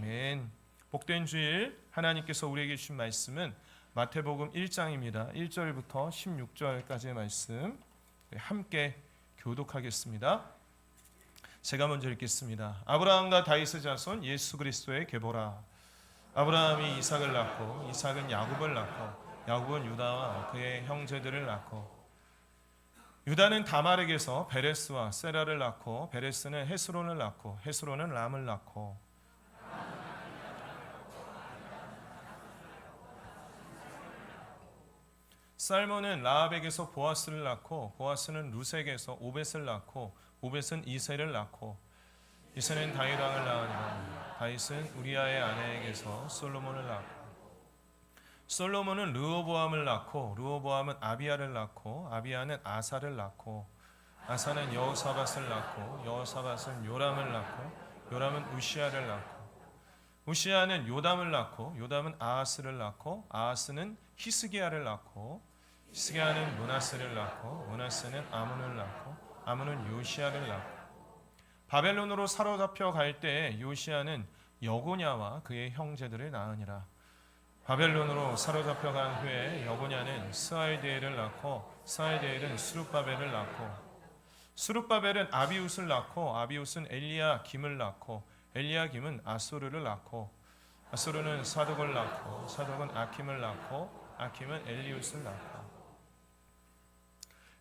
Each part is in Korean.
아멘. 복된 주일, 하나님께서 우리에게 주신 말씀은 마태복음 1장입니다. 1절부터 16절까지의 말씀 함께 교독하겠습니다. 제가 먼저 읽겠습니다. 아브라함과 다윗의 자손 예수 그리스도의 계보라. 아브라함이 이삭을 낳고 이삭은 야곱을 낳고 야곱은 유다와 그의 형제들을 낳고 유다는 다말에게서 베레스와 세라를 낳고 베레스는 헤스론을 낳고 헤스론은 람을 낳고 살몬은 라합에게서 보아스를 낳고 보아스는 루색에서 오벳을 낳고 오벳은 이새를 낳고 이새는 다윗 왕을 낳으니라. 다윗은 우리아의 아내에게서 솔로몬을 낳고 솔로몬은 르호보암을 낳고 르호보암은 아비야를 낳고 아비야는 아사를 낳고 아사는 여호사밧을 낳고 여호사밧은 요람을 낳고 요람은 우시아를 낳고 우시아는 요담을 낳고 요담은 아하스를 낳고 아하스는 히스기야를 낳고 히스기야는 므낫세를 낳고 므낫세는 아문을 낳고 아문은 요시야를 낳고 바벨론으로 사로잡혀 갈 때에 요시야는 여고냐와 그의 형제들을 낳으니라. 바벨론으로 사로잡혀 간 후에 여고냐는 스알디엘을 낳고 스알디엘은 스룹바벨을 낳고 스룹바벨은 아비웃을 낳고 아비웃은 엘리야김을 낳고 엘리야김은 아소르를 낳고 아소르는 사독을 낳고 사독은 아킴을 낳고 아킴은 엘리웃을 낳고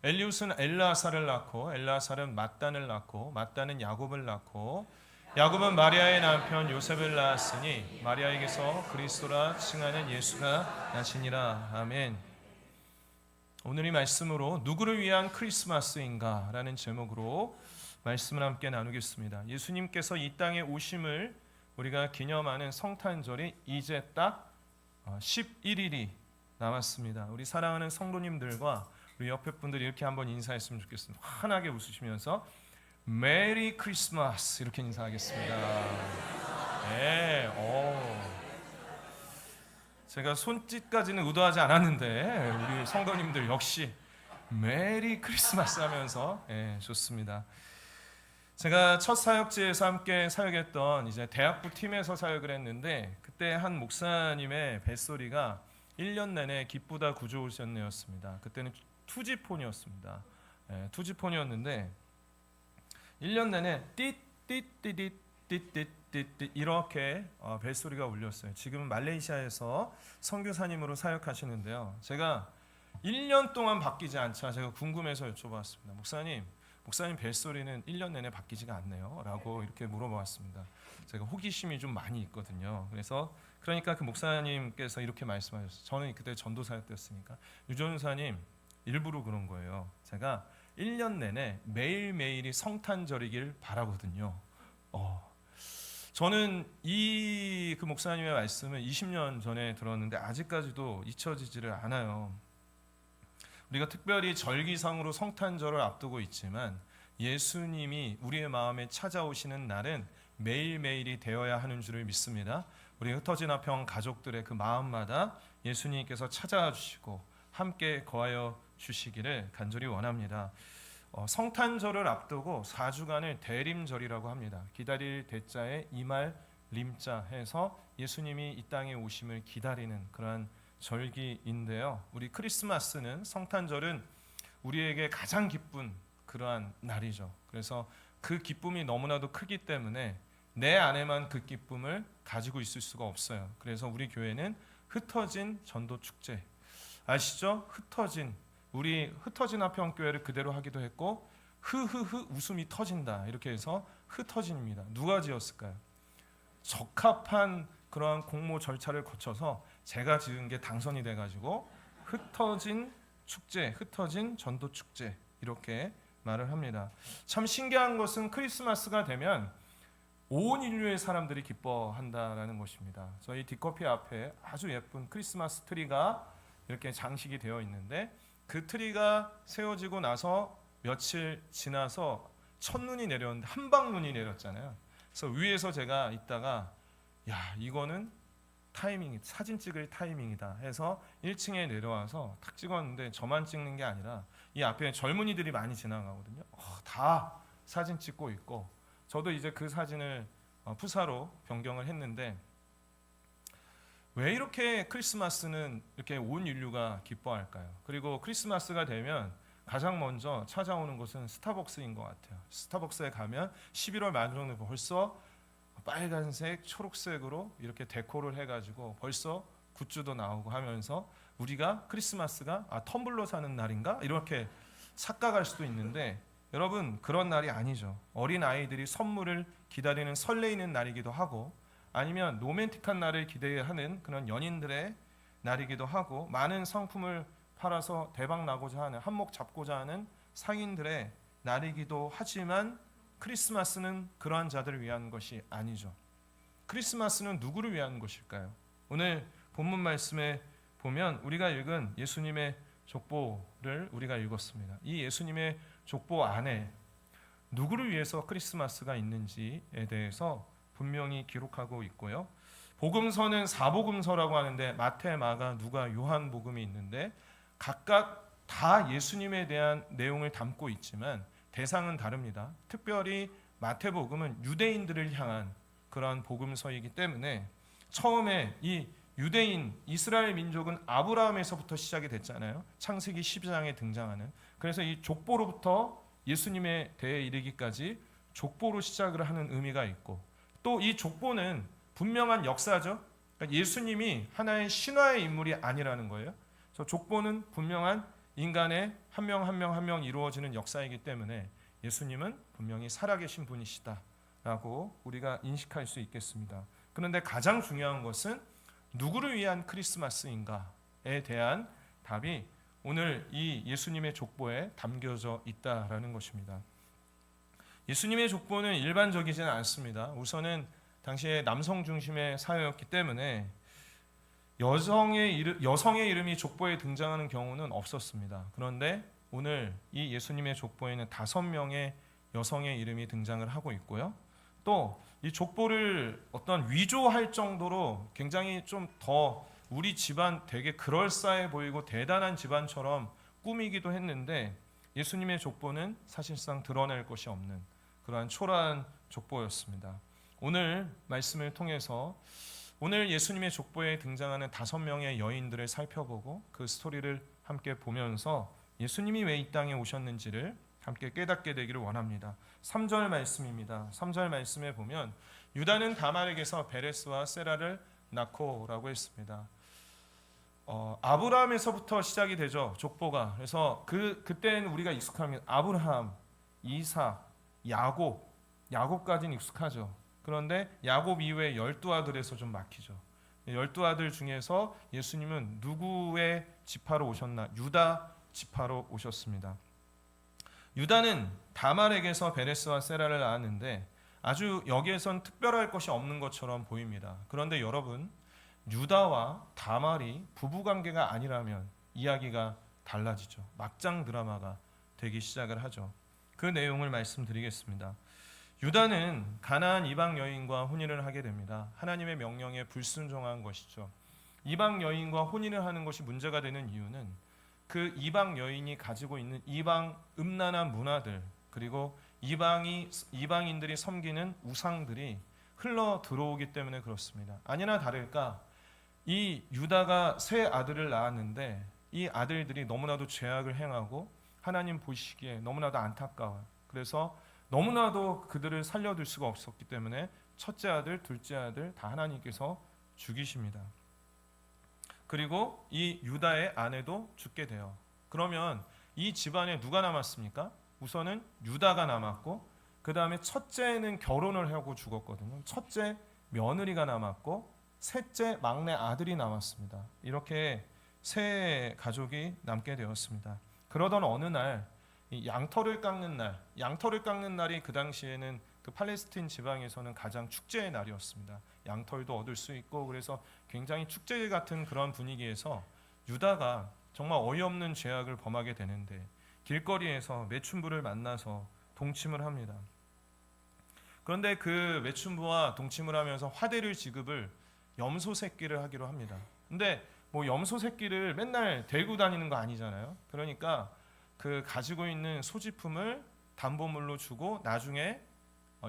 엘리웃은 엘라사를 낳고 엘라사는 mat단을 낳고 mat단은 야곱을 낳고 야곱은 마리아의 남편 요셉을 낳았으니 마리아에게서 그리스도라 칭하는 예수가 나시니라. 아멘. 오늘 이 말씀으로 누구를 위한 크리스마스인가 라는 제목으로 말씀을 함께 나누겠습니다. 예수님께서 이 땅에 오심을 우리가 기념하는 성탄절이 이제 딱 11일이 남았습니다. 우리 사랑하는 성도님들과 우리 옆에 분들이 이렇게 한번 인사했으면 좋겠습니다. 환하게 웃으시면서 메리 크리스마스 이렇게 인사하겠습니다. 네, 제가 손짓까지는 의도하지 않았는데 우리 성도님들 역시 메리 크리스마스 하면서 좋습니다. 제가 첫 사역지에서 함께 사역했던 이제 대학부 팀에서 사역을 했는데 그때 한 목사님의 뱃소리가 1년 내내 기쁘다 구조오션이었습니다. 그때는 투지폰이었습니다. 투지폰이었는데 1년 내내 띠띠띠띠띠띠띠 이렇게 벨소리가 울렸어요. 지금 말레이시아에서 선교사님으로 사역하시는데요. 제가 1년 동안 바뀌지 않자 제가 궁금해서 여쭤봤습니다. 목사님 벨소리는 1년 내내 바뀌지가 않네요 라고 이렇게 물어봤습니다. 제가 호기심이 좀 많이 있거든요. 그러니까 그 목사님께서 이렇게 말씀하셨어요. 저는 그때 전도사역 때였으니까 유전사님 일부러 그런 거예요. 제가 1년 내내 매일매일이 성탄절이길 바라거든요. 저는 그 목사님의 말씀을 20년 전에 들었는데 아직까지도 잊혀지지를 않아요. 우리가 특별히 절기상으로 성탄절을 앞두고 있지만 예수님이 우리의 마음에 찾아오시는 날은 매일매일이 되어야 하는 줄을 믿습니다. 우리 흩어진 아평 가족들의 그 마음마다 예수님께서 찾아와 주시고 함께 거하여 주시기를 간절히 원합니다. 성탄절을 앞두고 4주간을 대림절이라고 합니다. 기다릴 대자에 이말 림자 해서 예수님이 이 땅에 오심을 기다리는 그러한 절기인데요. 우리 크리스마스는 성탄절은 우리에게 가장 기쁜 그러한 날이죠. 그래서 그 기쁨이 너무나도 크기 때문에 내 안에만 그 기쁨을 가지고 있을 수가 없어요. 그래서 우리 교회는 흩어진 전도 축제 아시죠? 우리 흩어진 아평교회를 그대로 하기도 했고 흐흐흐 웃음이 터진다 이렇게 해서 흩어진입니다. 누가 지었을까요? 적합한 그러한 공모 절차를 거쳐서 제가 지은 게 당선이 돼가지고 흩어진 축제, 흩어진 전도 축제 이렇게 말을 합니다. 참 신기한 것은 크리스마스가 되면 온 인류의 사람들이 기뻐한다라는 것입니다. 저희 디커피 앞에 아주 예쁜 크리스마스 트리가 이렇게 장식이 되어 있는데 그 트리가 세워지고 나서 며칠 지나서 첫눈이 내렸는데 한방눈이 내렸잖아요. 그래서 위에서 제가 있다가 이거는 사진 찍을 타이밍이다 해서 1층에 내려와서 탁 찍었는데 저만 찍는 게 아니라 이 앞에 젊은이들이 많이 지나가거든요. 다 사진 찍고 있고 저도 이제 그 사진을 푸사로 변경을 했는데 왜 이렇게 크리스마스는 이렇게 온 인류가 기뻐할까요? 그리고 크리스마스가 되면 가장 먼저 찾아오는 곳은 스타벅스인 것 같아요. 스타벅스에 가면 11월 말 정도 벌써 빨간색, 초록색으로 이렇게 데코를 해가지고 벌써 굿즈도 나오고 하면서 우리가 크리스마스가 텀블러 사는 날인가? 이렇게 착각할 수도 있는데 여러분 그런 날이 아니죠. 어린 아이들이 선물을 기다리는 설레이는 날이기도 하고 아니면 로맨틱한 날을 기대하는 그런 연인들의 날이기도 하고 많은 상품을 팔아서 대박 나고자 하는 한몫 잡고자 하는 상인들의 날이기도 하지만 크리스마스는 그러한 자들을 위한 것이 아니죠. 크리스마스는 누구를 위한 것일까요? 오늘 본문 말씀에 보면 우리가 읽은 예수님의 족보를 우리가 읽었습니다. 이 예수님의 족보 안에 누구를 위해서 크리스마스가 있는지에 대해서 분명히 기록하고 있고요. 복음서는 사복음서라고 하는데 마태, 마가, 누가, 요한 복음이 있는데 각각 다 예수님에 대한 내용을 담고 있지만 대상은 다릅니다. 특별히 마태복음은 유대인들을 향한 그러한 복음서이기 때문에 처음에 이 유대인 이스라엘 민족은 아브라함에서부터 시작이 됐잖아요. 창세기 12장에 등장하는. 그래서 이 족보로부터 예수님에 대해 이르기까지 족보로 시작을 하는 의미가 있고 또 이 족보는 분명한 역사죠. 그러니까 예수님이 하나의 신화의 인물이 아니라는 거예요. 그래서 족보는 분명한 인간의 한 명 한 명 한 명 이루어지는 역사이기 때문에 예수님은 분명히 살아계신 분이시다라고 우리가 인식할 수 있겠습니다. 그런데 가장 중요한 것은 누구를 위한 크리스마스인가에 대한 답이 오늘 이 예수님의 족보에 담겨져 있다라는 것입니다. 예수님의 족보는 일반적이지는 않습니다. 우선은 당시에 남성 중심의 사회였기 때문에 여성의 이름이 족보에 등장하는 경우는 없었습니다. 그런데 오늘 이 예수님의 족보에는 5명의 여성의 이름이 등장을 하고 있고요. 또 이 족보를 어떤 위조할 정도로 굉장히 좀 더 우리 집안 되게 그럴싸해 보이고 대단한 집안처럼 꾸미기도 했는데 예수님의 족보는 사실상 드러낼 것이 없는 그러한 초라한 족보였습니다. 오늘 말씀을 통해서 오늘 예수님의 족보에 등장하는 5명의 여인들을 살펴보고 그 스토리를 함께 보면서 예수님이 왜 이 땅에 오셨는지를 함께 깨닫게 되기를 원합니다. 3절 말씀입니다. 3절 말씀에 보면 유다는 다말에게서 베레스와 세라를 낳고라고 했습니다. 아브라함에서부터 시작이 되죠. 족보가. 그래서 그때는 우리가 익숙합니다. 아브라함, 이삭, 야곱까지는 익숙하죠. 그런데 야곱 이후에 12아들에서 좀 막히죠. 12아들 중에서 예수님은 누구의 지파로 오셨나? 유다 지파로 오셨습니다. 유다는 다말에게서 베레스와 세라를 낳았는데 아주 여기에선 특별할 것이 없는 것처럼 보입니다. 그런데 여러분, 유다와 다말이 부부관계가 아니라면 이야기가 달라지죠. 막장 드라마가 되기 시작을 하죠. 그 내용을 말씀드리겠습니다. 유다는 가나안 이방 여인과 혼인을 하게 됩니다. 하나님의 명령에 불순종한 것이죠. 이방 여인과 혼인을 하는 것이 문제가 되는 이유는 그 이방 여인이 가지고 있는 이방 음란한 문화들 그리고 이방인들이 섬기는 우상들이 흘러 들어오기 때문에 그렇습니다. 아니나 다를까 이 유다가 세 아들을 낳았는데 이 아들들이 너무나도 죄악을 행하고 하나님 보시기에 너무나도 안타까워요. 그래서 너무나도 그들을 살려둘 수가 없었기 때문에 첫째 아들, 둘째 아들 다 하나님께서 죽이십니다. 그리고 이 유다의 아내도 죽게 돼요. 그러면 이 집안에 누가 남았습니까? 우선은 유다가 남았고 그 다음에 첫째는 결혼을 하고 죽었거든요. 첫째 며느리가 남았고 셋째 막내 아들이 남았습니다. 이렇게 세 가족이 남게 되었습니다. 그러던 어느 날 양털을 깎는 날이 그 당시에는 그 팔레스틴 지방에서는 가장 축제의 날이었습니다. 양털도 얻을 수 있고 그래서 굉장히 축제 같은 그런 분위기에서 유다가 정말 어이없는 죄악을 범하게 되는데 길거리에서 매춘부를 만나서 동침을 합니다. 그런데 그 매춘부와 동침을 하면서 화대를 지급을 염소 새끼를 하기로 합니다. 근데 뭐 염소 새끼를 맨날 들고 다니는 거 아니잖아요. 그러니까 그 가지고 있는 소지품을 담보물로 주고 나중에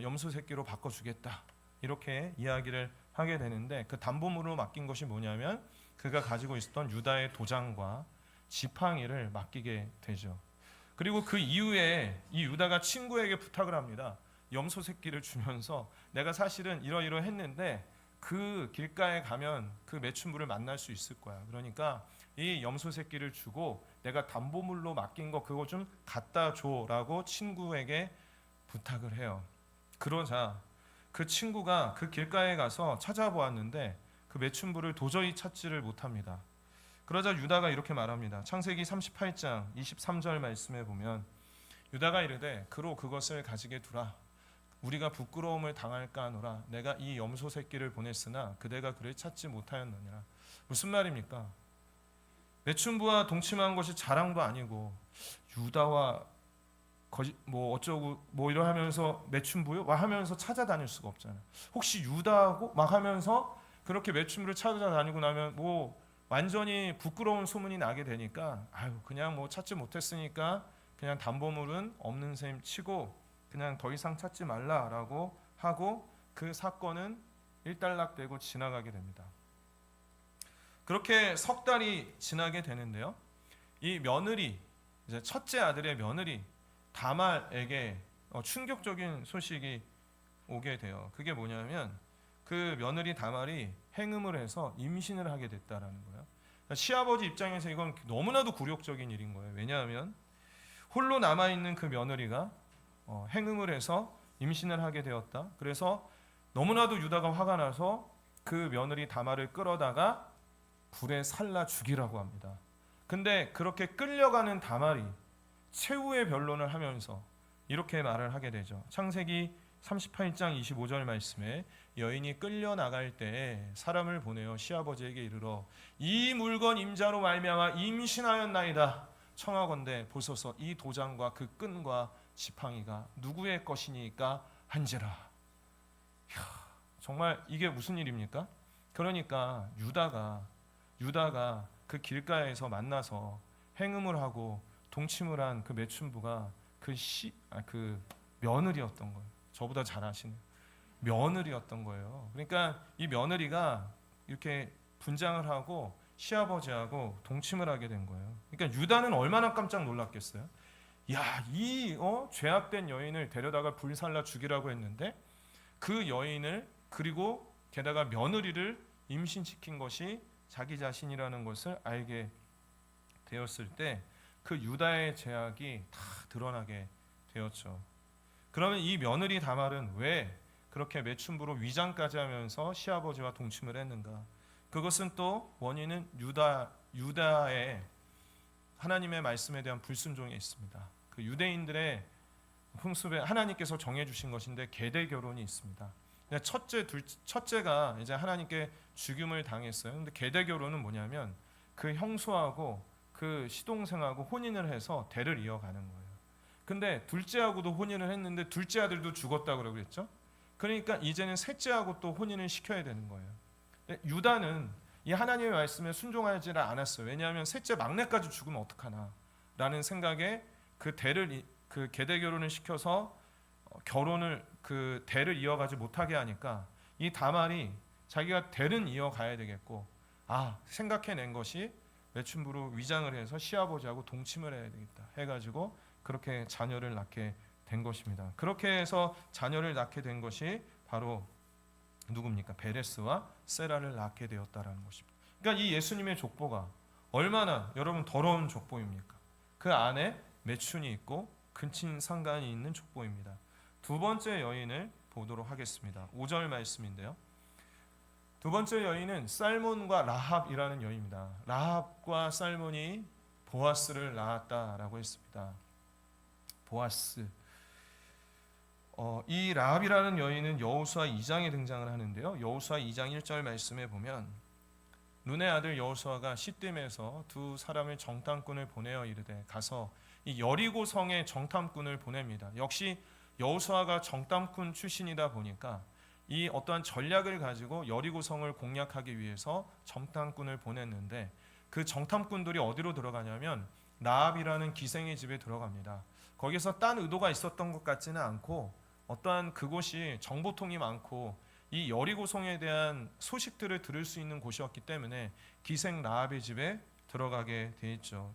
염소 새끼로 바꿔주겠다 이렇게 이야기를 하게 되는데 그 담보물로 맡긴 것이 뭐냐면 그가 가지고 있었던 유다의 도장과 지팡이를 맡기게 되죠. 그리고 그 이후에 이 유다가 친구에게 부탁을 합니다. 염소 새끼를 주면서 내가 사실은 이러이러했는데 그 길가에 가면 그 매춘부를 만날 수 있을 거야. 그러니까 이 염소 새끼를 주고 내가 담보물로 맡긴 거 그거 좀 갖다 줘라고 친구에게 부탁을 해요. 그러자 그 친구가 그 길가에 가서 찾아보았는데 그 매춘부를 도저히 찾지를 못합니다. 그러자 유다가 이렇게 말합니다. 창세기 38장 23절 말씀에 보면 유다가 이르되 그로 그것을 가지게 두라. 우리가 부끄러움을 당할까 하노라. 내가 이 염소 새끼를 보냈으나 그대가 그를 찾지 못하였느니라. 무슨 말입니까? 매춘부와 동침한 것이 자랑도 아니고 유다와 뭐 어쩌고 뭐 이러 하면서 매춘부요? 막 하면서 찾아다닐 수가 없잖아요. 혹시 유다하고 막 하면서 그렇게 매춘부를 찾아다니고 나면 뭐 완전히 부끄러운 소문이 나게 되니까 아유 그냥 뭐 찾지 못했으니까 그냥 담보물은 없는 셈 치고 그냥 더 이상 찾지 말라라고 하고 그 사건은 일단락되고 지나가게 됩니다. 그렇게 석 달이 지나게 되는데요. 이 며느리 이제 첫째 아들의 며느리 다말에게 충격적인 소식이 오게 돼요. 그게 뭐냐면 그 며느리 다말이 행음을 해서 임신을 하게 됐다라는 거예요. 그러니까 시아버지 입장에서 이건 너무나도 굴욕적인 일인 거예요. 왜냐하면 홀로 남아 있는 그 며느리가 행음을 해서 임신을 하게 되었다. 그래서 너무나도 유다가 화가 나서 그 며느리 다말을 끌어다가 불에 살라 죽이라고 합니다. 근데 그렇게 끌려가는 다말이 최후의 변론을 하면서 이렇게 말을 하게 되죠. 창세기 38장 25절 말씀에 여인이 끌려나갈 때 사람을 보내어 시아버지에게 이르러 이 물건 임자로 말미암아 임신하였나이다. 청하건대 보소서 이 도장과 그 끈과 지팡이가 누구의 것이니까 한지라. 정말 이게 무슨 일입니까? 그러니까 유다가 그 길가에서 만나서 행음을 하고 동침을 한 그 매춘부가 그 며느리였던 거예요. 저보다 잘 아시네요. 며느리였던 거예요. 그러니까 이 며느리가 이렇게 분장을 하고 시아버지하고 동침을 하게 된 거예요. 그러니까 유다는 얼마나 깜짝 놀랐겠어요. 야, 이 죄악된 여인을 데려다가 불살라 죽이라고 했는데 그 여인을 그리고 게다가 며느리를 임신시킨 것이 자기 자신이라는 것을 알게 되었을 때 그 유다의 죄악이 다 드러나게 되었죠. 그러면 이 며느리 다말은 왜 그렇게 매춘부로 위장까지 하면서 시아버지와 동침을 했는가? 그것은 또 원인은 유다의 하나님의 말씀에 대한 불순종에 있습니다. 그 유대인들의 풍습에 하나님께서 정해주신 것인데 계대 결혼이 있습니다. 첫째가 이제 하나님께 죽임을 당했어요. 근데 계대 결혼은 뭐냐면 그 형수하고 그 시동생하고 혼인을 해서 대를 이어가는 거예요. 근데 둘째하고도 혼인을 했는데 둘째 아들도 죽었다고 그랬죠. 그러니까 이제는 셋째하고 또 혼인을 시켜야 되는 거예요. 유다는 이 하나님의 말씀에 순종하지를 않았어요. 왜냐하면 셋째 막내까지 죽으면 어떡하나라는 생각에 그 계대 결혼을 시켜서 결혼을 그 대를 이어가지 못하게 하니까 이 다말이 자기가 대는 이어가야 되겠고 생각해낸 것이 매춘부로 위장을 해서 시아버지하고 동침을 해야 되겠다 해가지고 그렇게 자녀를 낳게 된 것입니다. 그렇게 해서 자녀를 낳게 된 것이 바로 누굽니까? 베레스와 세라를 낳게 되었다라는 것입니다. 그러니까 이 예수님의 족보가 얼마나 여러분 더러운 족보입니까? 그 안에 매춘이 있고 근친 상간이 있는 족보입니다. 두 번째 여인을 보도록 하겠습니다. 5절 말씀인데요. 두 번째 여인은 살몬과 라합이라는 여인입니다. 라합과 살몬이 보아스를 낳았다라고 했습니다. 보아스. 이 라합이라는 여인은 여호수아 2장에 등장을 하는데요. 여호수아 2장 1절 말씀에 보면 눈의 아들 여호수아가 시딤에서 두 사람을 정탐꾼을 보내어 이르되 가서 이 여리고 성에 정탐꾼을 보냅니다. 역시 여호수아가 정탐꾼 출신이다 보니까 이 어떠한 전략을 가지고 여리고 성을 공략하기 위해서 정탐꾼을 보냈는데 그 정탐꾼들이 어디로 들어가냐면 라합이라는 기생의 집에 들어갑니다. 거기서 딴 의도가 있었던 것 같지는 않고 어떠한 그곳이 정보통이 많고 이 여리고성에 대한 소식들을 들을 수 있는 곳이었기 때문에 기생 라합의 집에 들어가게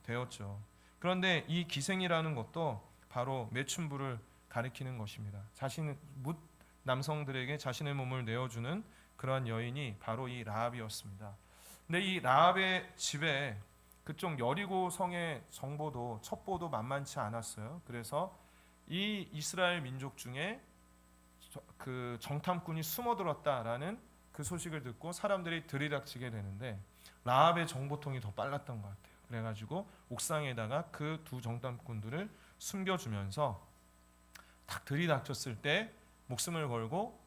되었죠. 그런데 이 기생이라는 것도 바로 매춘부를 가리키는 것입니다. 뭇 남성들에게 자신의 몸을 내어주는 그러한 여인이 바로 이 라합이었습니다. 근데 이 라합의 집에 그쪽 여리고 성의 정보도 첩보도 만만치 않았어요. 그래서 이 이스라엘 민족 중에 그 정탐꾼이 숨어들었다라는 그 소식을 듣고 사람들이 들이닥치게 되는데 라합의 정보통이 더 빨랐던 것 같아요. 그래가지고 옥상에다가 그 두 정탐꾼들을 숨겨주면서 딱 들이닥쳤을 때 목숨을 걸고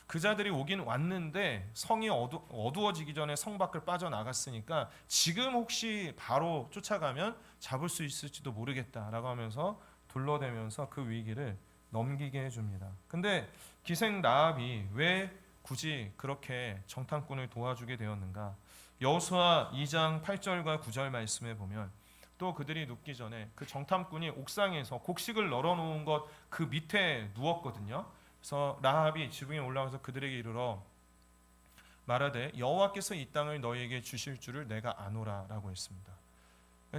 그자들이 오긴 왔는데 성이 어두워지기 전에 성 밖을 빠져나갔으니까 지금 혹시 바로 쫓아가면 잡을 수 있을지도 모르겠다라고 하면서 둘러대면서 그 위기를 넘기게 해줍니다. 근데 기생 라합이 왜 굳이 그렇게 정탐꾼을 도와주게 되었는가? 여호수아 2장 8절과 9절 말씀에 보면 또 그들이 눕기 전에 그 정탐꾼이 옥상에서 곡식을 널어놓은 것 그 밑에 누웠거든요. 그래서 라합이 지붕에 올라가서 그들에게 이르러 말하되 여호와께서 이 땅을 너희에게 주실 줄을 내가 아노라라고 했습니다.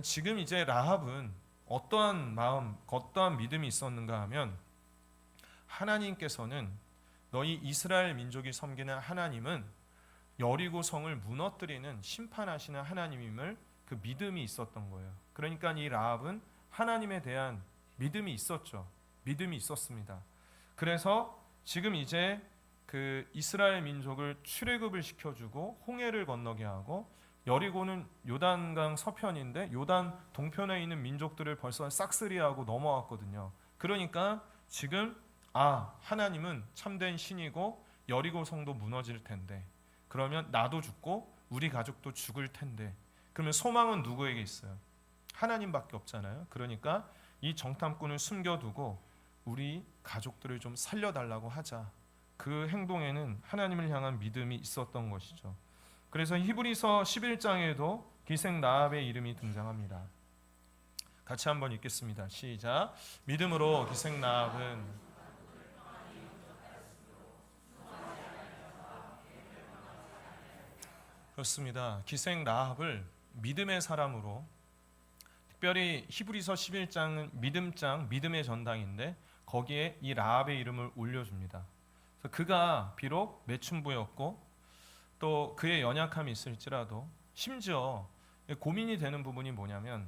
지금 이제 라합은 어떠한 마음, 어떠한 믿음이 있었는가 하면 하나님께서는 너희 이스라엘 민족이 섬기는 하나님은 여리고 성을 무너뜨리는 심판하시는 하나님임을 그 믿음이 있었던 거예요. 그러니까 이 라합은 하나님에 대한 믿음이 있었죠. 믿음이 있었습니다. 그래서 지금 이제 그 이스라엘 민족을 출애굽을 시켜주고 홍해를 건너게 하고 여리고는 요단강 서편인데 요단 동편에 있는 민족들을 벌써 싹쓸이하고 넘어왔거든요. 그러니까 지금 하나님은 참된 신이고 여리고 성도 무너질 텐데 그러면 나도 죽고 우리 가족도 죽을 텐데 그러면 소망은 누구에게 있어요? 하나님밖에 없잖아요. 그러니까 이 정탐꾼을 숨겨두고 우리 가족들을 좀 살려달라고 하자. 그 행동에는 하나님을 향한 믿음이 있었던 것이죠. 그래서 히브리서 11장에도 기생 라합의 이름이 등장합니다. 같이 한번 읽겠습니다. 시작. 믿음으로 기생 라합은 그렇습니다. 기생 라합을 믿음의 사람으로, 특별히 히브리서 11장은 믿음장, 믿음의 전당인데 거기에 이 라합의 이름을 올려줍니다. 그래서 그가 비록 매춘부였고 또 그의 연약함이 있을지라도 심지어 고민이 되는 부분이 뭐냐면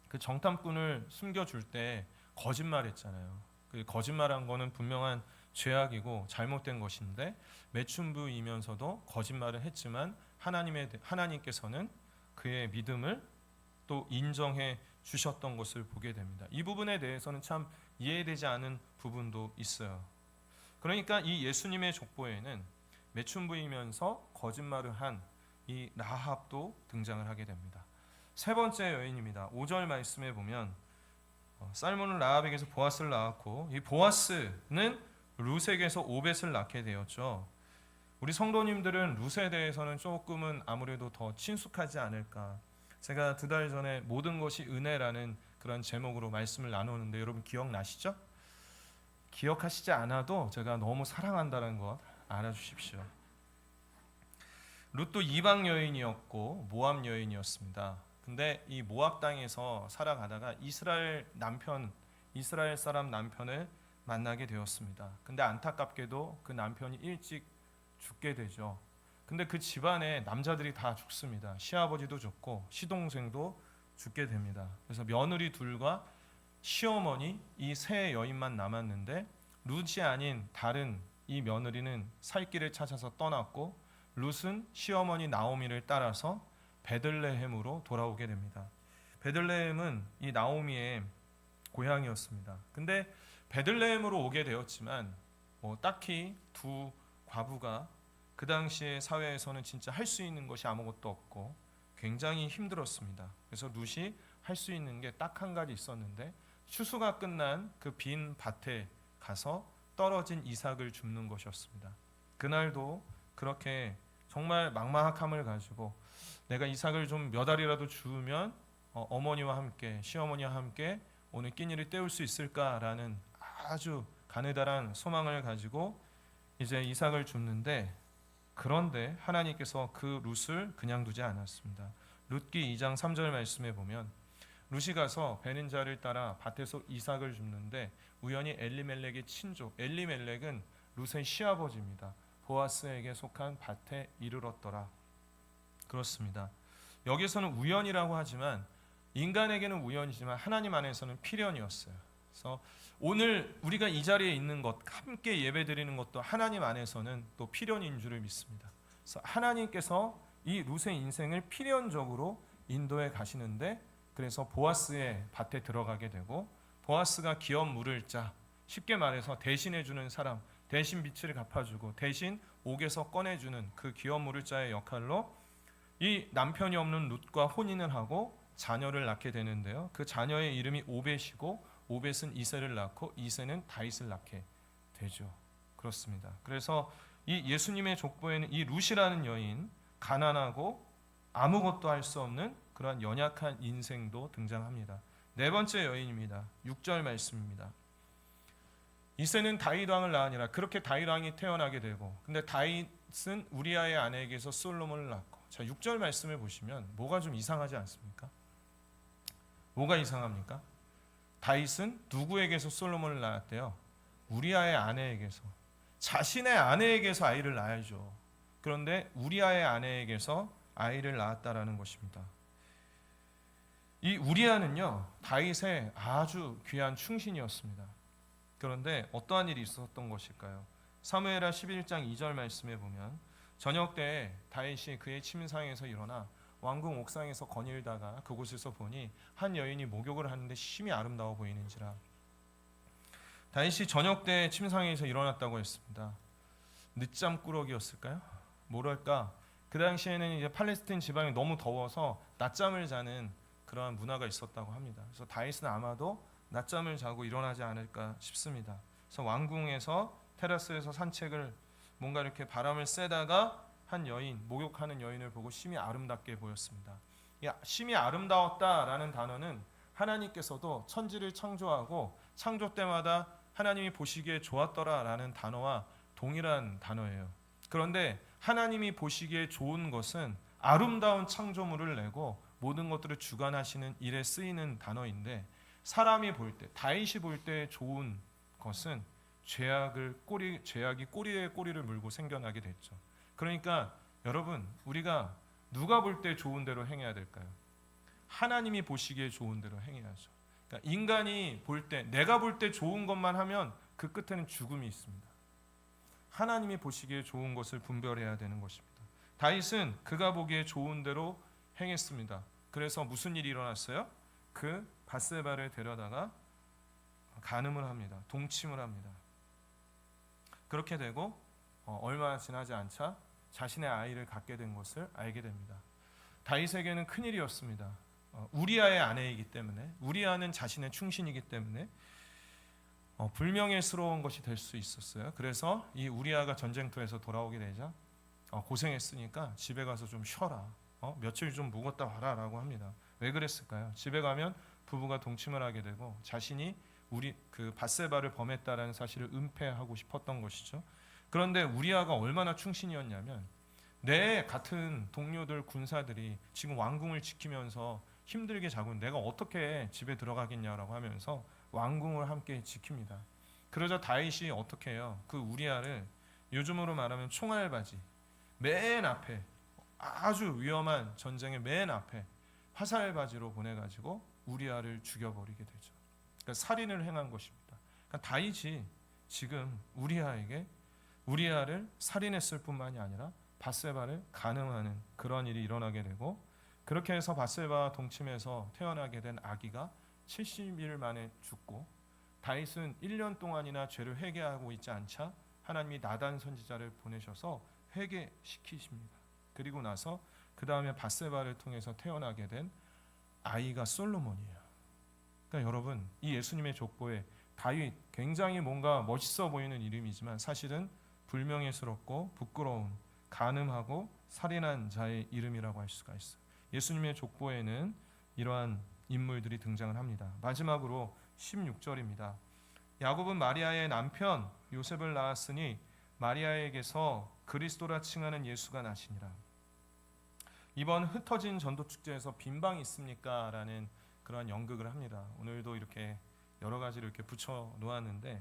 그 정탐꾼을 숨겨줄 때 거짓말했잖아요. 그 거짓말한 거는 분명한 죄악이고 잘못된 것인데 매춘부이면서도 거짓말을 했지만 하나님께서는 그의 믿음을 또 인정해 주셨던 것을 보게 됩니다. 이 부분에 대해서는 참 이해되지 않은 부분도 있어요. 그러니까 이 예수님의 족보에는 매춘부이면서 거짓말을 한 이 라합도 등장을 하게 됩니다. 세 번째 여인입니다. 5절 말씀에 보면 살몬은 라합에게서 보아스를 낳았고 이 보아스는 룻에게서 오벳을 낳게 되었죠. 우리 성도님들은 룻에 대해서는 조금은 아무래도 더 친숙하지 않을까. 제가 2달 전에 모든 것이 은혜라는 그런 제목으로 말씀을 나누는데 여러분 기억나시죠? 기억하시지 않아도 제가 너무 사랑한다는 것 알아주십시오. 룻도 이방 여인이었고 모압 여인이었습니다. 근데 이 모압 땅에서 살아가다가 이스라엘 사람 남편을 만나게 되었습니다. 근데 안타깝게도 그 남편이 일찍 죽게 되죠. 근데 그 집안에 남자들이 다 죽습니다. 시아버지도 죽고 시동생도 죽게 됩니다. 그래서 며느리 둘과 시어머니 이 세 여인만 남았는데 룻이 아닌 다른 이 며느리는 살 길을 찾아서 떠났고 룻은 시어머니 나오미를 따라서 베들레헴으로 돌아오게 됩니다. 베들레헴은 이 나오미의 고향이었습니다. 근데 베들레헴으로 오게 되었지만 딱히 두 과부가 그 당시의 사회에서는 진짜 할 수 있는 것이 아무것도 없고 굉장히 힘들었습니다. 그래서 룻이 할 수 있는 게 딱 한 가지 있었는데 추수가 끝난 그 빈 밭에 가서 떨어진 이삭을 줍는 것이었습니다. 그날도 그렇게 정말 막막함을 가지고 내가 이삭을 좀 몇 알이라도 주우면 어머니와 함께 시어머니와 함께 오늘 끼니를 때울 수 있을까라는 아주 가느다란 소망을 가지고 이제 이삭을 줍는데, 그런데 하나님께서 그 룻을 그냥 두지 않았습니다. 룻기 2장 3절 말씀에 보면 룻이 가서 베는 자를 따라 밭에서 이삭을 줍는데 우연히 엘리멜렉의 친족, 엘리멜렉은 룻의 시아버지입니다. 보아스에게 속한 밭에 이르렀더라. 그렇습니다. 여기서는 우연이라고 하지만 인간에게는 우연이지만 하나님 안에서는 필연이었어요. 그래서 오늘 우리가 이 자리에 있는 것, 함께 예배드리는 것도 하나님 안에서는 또 필연인 줄을 믿습니다. 그래서 하나님께서 이 룻의 인생을 필연적으로 인도해 가시는데, 그래서 보아스의 밭에 들어가게 되고, 보아스가 기업 물을 자, 쉽게 말해서 대신해 주는 사람, 대신 빚을 갚아주고 대신 옥에서 꺼내주는 그 기업 물을 자의 역할로 이 남편이 없는 룻과 혼인을 하고 자녀를 낳게 되는데요. 그 자녀의 이름이 오벳이고, 오벳은 이새를 낳고 이새는 다윗을 낳게 되죠. 그렇습니다. 그래서 이 예수님의 족보에는 이 룻이라는 여인, 가난하고 아무것도 할 수 없는 그러한 연약한 인생도 등장합니다. 네 번째 여인입니다. 6절 말씀입니다. 이새는 다윗 왕을 낳으니라. 그렇게 다윗 왕이 태어나게 되고, 근데 다윗은 우리아의 아내에게서 솔로몬을 낳고. 자, 6절 말씀을 보시면 뭐가 좀 이상하지 않습니까? 뭐가 이상합니까? 다윗은 누구에게서 솔로몬을 낳았대요? 우리아의 아내에게서. 자신의 아내에게서 아이를 낳아야죠. 그런데 우리아의 아내에게서 아이를 낳았다라는 것입니다. 이 우리아는요, 다윗의 아주 귀한 충신이었습니다. 그런데 어떠한 일이 있었던 것일까요? 사무엘하 11장 2절 말씀에 보면 저녁 때에 다윗이 그의 침상에서 일어나 왕궁 옥상에서 거닐다가 그곳에서 보니 한 여인이 목욕을 하는데 심히 아름다워 보이는지라. 다윗이 저녁 때 침상에서 일어났다고 했습니다. 늦잠 꾸러기였을까요? 뭐랄까, 그 당시에는 이제 팔레스틴 지방이 너무 더워서 낮잠을 자는 그러한 문화가 있었다고 합니다. 그래서 다윗은 아마도 낮잠을 자고 일어나지 않을까 싶습니다. 그래서 왕궁에서 테라스에서 산책을 뭔가 이렇게 바람을 쐬다가 한 여인, 목욕하는 여인을 보고 심히 아름답게 보였습니다. 이 심히 아름다웠다라는 단어는 하나님께서도 천지를 창조하고 창조 때마다 하나님이 보시기에 좋았더라라는 단어와 동일한 단어예요. 그런데 하나님이 보시기에 좋은 것은 아름다운 창조물을 내고 모든 것들을 주관하시는 일에 쓰이는 단어인데, 사람이 볼 때, 다윗이 볼 때 좋은 것은 죄악이 꼬리에 꼬리를 물고 생겨나게 됐죠. 그러니까 여러분, 우리가 누가 볼 때 좋은 대로 행해야 될까요? 하나님이 보시기에 좋은 대로 행해야죠. 그러니까 인간이 볼 때, 내가 볼 때 좋은 것만 하면 그 끝에는 죽음이 있습니다. 하나님이 보시기에 좋은 것을 분별해야 되는 것입니다. 다윗은 그가 보기에 좋은 대로 행했습니다. 그래서 무슨 일이 일어났어요? 그 밧세바를 데려다가 간음을 합니다. 동침을 합니다. 그렇게 되고 얼마 지나지 않자 자신의 아이를 갖게 된 것을 알게 됩니다. 다윗에게는 큰일이었습니다. 우리아의 아내이기 때문에, 우리아는 자신의 충신이기 때문에 불명예스러운 것이 될 수 있었어요. 그래서 이 우리아가 전쟁터에서 돌아오게 되자 고생했으니까 집에 가서 좀 쉬어라, 며칠 좀 묵었다 와라 라고 합니다. 왜 그랬을까요? 집에 가면 부부가 동침을 하게 되고 자신이 그 밧세바를 범했다라는 사실을 은폐하고 싶었던 것이죠. 그런데 우리아가 얼마나 충신이었냐면, 내 같은 동료들 군사들이 지금 왕궁을 지키면서 힘들게 자고 내가 어떻게 집에 들어가겠냐라고 하면서 왕궁을 함께 지킵니다. 그러자 다윗이 어떻게 해요? 그 우리아를 요즘으로 말하면 총알바지, 맨 앞에, 아주 위험한 전쟁의 맨 앞에 화살바지로 보내가지고 우리아를 죽여버리게 되죠. 그러니까 살인을 행한 것입니다. 그러니까 다윗이 지금 우리아를 살인했을 뿐만이 아니라 밧세바를 간음하는 그런 일이 일어나게 되고, 그렇게 해서 밧세바와 동침해서 태어나게 된 아기가 70일 만에 죽고, 다윗은 1년 동안이나 죄를 회개하고 있지 않자 하나님이 나단 선지자를 보내셔서 회개시키십니다. 그리고 나서 그 다음에 밧세바를 통해서 태어나게 된 아이가 솔로몬이에요. 그러니까 여러분, 이 예수님의 족보에 다윗, 굉장히 뭔가 멋있어 보이는 이름이지만 사실은 불명예스럽고 부끄러운, 간음하고 살인한 자의 이름이라고 할 수가 있어요. 예수님의 족보에는 이러한 인물들이 등장을 합니다. 마지막으로 16절입니다. 야곱은 마리아의 남편 요셉을 낳았으니 마리아에게서 그리스도라 칭하는 예수가 나시니라. 이번 흩어진 전도 축제에서 빈방이 있습니까? 라는 그러한 연극을 합니다. 오늘도 이렇게 여러 가지를 이렇게 붙여 놓았는데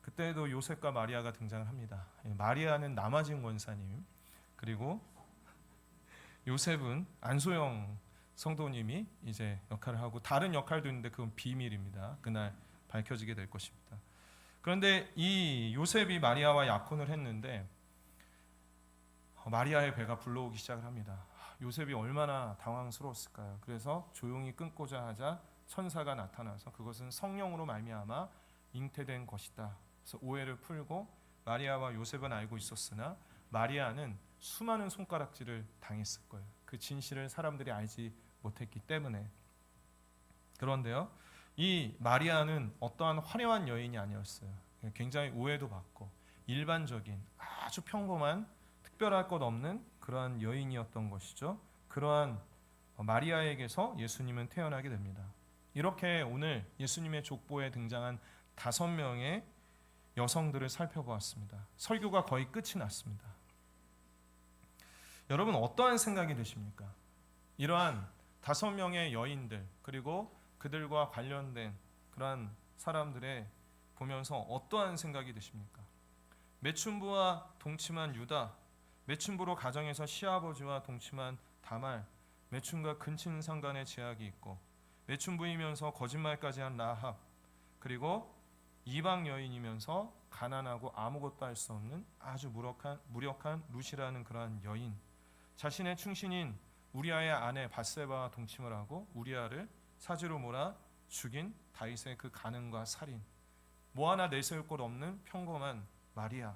그때도 요셉과 마리아가 등장을 합니다. 마리아는 남아진 권사님, 그리고 요셉은 안소영 성도님이 이제 역할을 하고 다른 역할도 있는데 그건 비밀입니다. 그날 밝혀지게 될 것입니다. 그런데 이 요셉이 마리아와 약혼을 했는데 마리아의 배가 불러오기 시작을 합니다. 요셉이 얼마나 당황스러웠을까요? 그래서 조용히 끊고자 하자 천사가 나타나서 그것은 성령으로 말미암아 잉태된 것이다. 그래서 오해를 풀고 마리아와 요셉은 알고 있었으나 마리아는 수많은 손가락질을 당했을 거예요. 그 진실을 사람들이 알지 못했기 때문에. 그런데요, 이 마리아는 어떠한 화려한 여인이 아니었어요. 굉장히 오해도 받고 일반적인 아주 평범한 특별할 것 없는 그러한 여인이었던 것이죠. 그러한 마리아에게서 예수님은 태어나게 됩니다. 이렇게 오늘 예수님의 족보에 등장한 5명의 여성들을 살펴보았습니다. 설교가 거의 끝이 났습니다. 여러분 어떠한 생각이 드십니까? 이러한 5명의 여인들 그리고 그들과 관련된 그러한 사람들의 보면서 어떠한 생각이 드십니까? 매춘부와 동침한 유다, 매춘부로 가정에서 시아버지와 동침한 다말, 매춘과 근친상간의 제약이 있고 매춘부이면서 거짓말까지 한 라합, 그리고 이방 여인이면서 가난하고 아무것도 할 수 없는 아주 무력한 룻이라는 그러한 여인, 자신의 충신인 우리아의 아내 밧세바와 동침을 하고 우리아를 사지로 몰아 죽인 다윗의 그 간음과 살인, 뭐 하나 내세울 것 없는 평범한 마리아,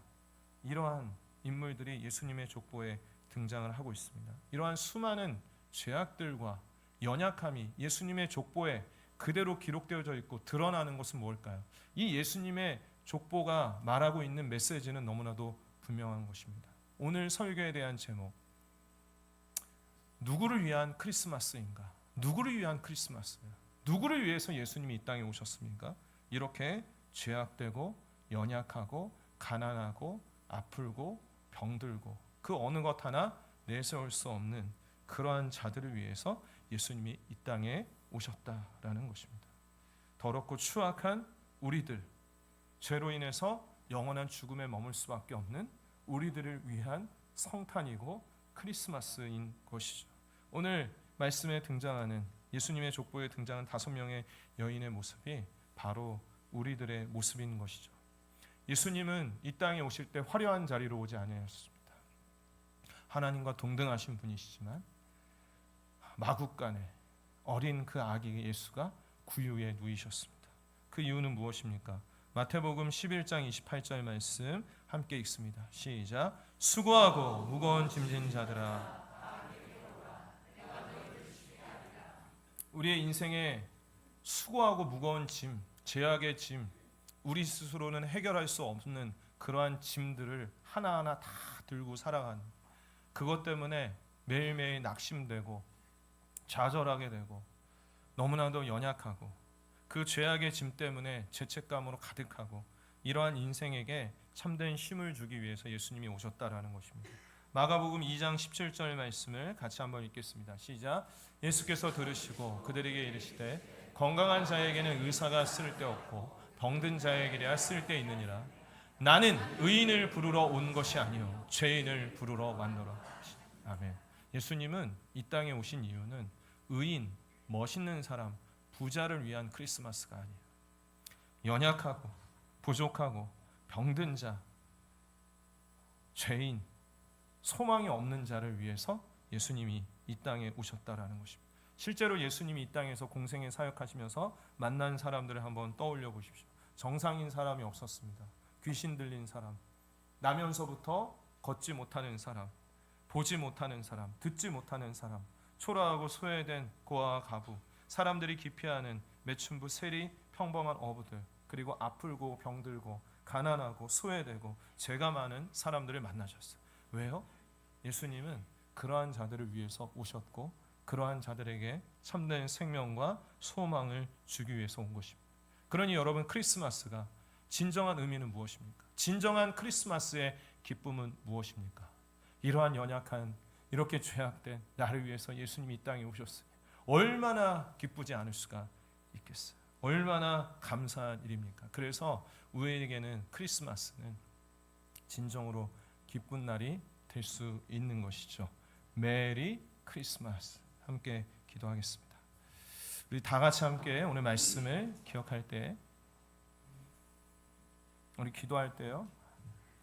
이러한 인물들이 예수님의 족보에 등장을 하고 있습니다. 이러한 수많은 죄악들과 연약함이 예수님의 족보에 그대로 기록되어져 있고 드러나는 것은 뭘까요? 이 예수님의 족보가 말하고 있는 메시지는 너무나도 분명한 것입니다. 오늘 설교에 대한 제목, 누구를 위한 크리스마스인가? 누구를 위한 크리스마스예요? 누구를 위해서 예수님이 이 땅에 오셨습니까? 이렇게 죄악되고 연약하고 가난하고 아프고 병들고 그 어느 것 하나 내세울 수 없는 그러한 자들을 위해서 예수님이 이 땅에 오셨다라는 것입니다. 더럽고 추악한 우리들, 죄로 인해서 영원한 죽음에 머물 수밖에 없는 우리들을 위한 성탄이고 크리스마스인 것이죠. 오늘 말씀에 등장하는 예수님의 족보에 등장한 5명의 여인의 모습이 바로 우리들의 모습인 것이죠. 예수님은 이 땅에 오실 때 화려한 자리로 오지 아니하였습니다. 하나님과 동등하신 분이시지만 마구간에 어린 그 아기 예수가 구유에 누이셨습니다. 그 이유는 무엇입니까? 마태복음 11장 28절 말씀 함께 읽습니다. 시작. 수고하고 무거운 짐진 자들아, 우리의 인생에 수고하고 무거운 짐, 죄악의 짐, 우리 스스로는 해결할 수 없는 그러한 짐들을 하나하나 다 들고 살아가는, 그것 때문에 매일매일 낙심되고 좌절하게 되고 너무나도 연약하고 그 죄악의 짐 때문에 죄책감으로 가득하고 이러한 인생에게 참된 쉼을 주기 위해서 예수님이 오셨다라는 것입니다. 마가복음 2장 17절 말씀을 같이 한번 읽겠습니다. 시작. 예수께서 들으시고 그들에게 이르시되 건강한 자에게는 의사가 쓸데없고 병든 자에게야 쓸데있느니라. 나는 의인을 부르러 온 것이 아니요 죄인을 부르러 왔노라. 아멘. 예수님은 이 땅에 오신 이유는 의인, 멋있는 사람, 부자를 위한 크리스마스가 아니에요. 연약하고 부족하고 병든 자, 죄인, 소망이 없는 자를 위해서 예수님이 이 땅에 오셨다라는 것입니다. 실제로 예수님이 이 땅에서 공생에 사역하시면서 만난 사람들을 한번 떠올려 보십시오. 정상인 사람이 없었습니다. 귀신 들린 사람, 나면서부터 걷지 못하는 사람, 보지 못하는 사람, 듣지 못하는 사람, 초라하고 소외된 고아와 가부, 사람들이 기피하는 매춘부, 세리, 평범한 어부들, 그리고 아프고 병들고 가난하고 소외되고 죄가 많은 사람들을 만나셨어요. 왜요? 예수님은 그러한 자들을 위해서 오셨고 그러한 자들에게 참된 생명과 소망을 주기 위해서 온 것입니다. 그러니 여러분, 크리스마스가 진정한 의미는 무엇입니까? 진정한 크리스마스의 기쁨은 무엇입니까? 이러한 연약한, 이렇게 죄악된 나를 위해서 예수님이 이 땅에 오셨으니 얼마나 기쁘지 않을 수가 있겠어요. 얼마나 감사한 일입니까? 그래서 우리에게는 크리스마스는 진정으로 기쁜 날이 될 수 있는 것이죠. 메리 크리스마스. 함께 기도하겠습니다. 우리 다 같이 함께 오늘 말씀을 기억할 때, 우리 기도할 때요,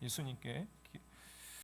예수님께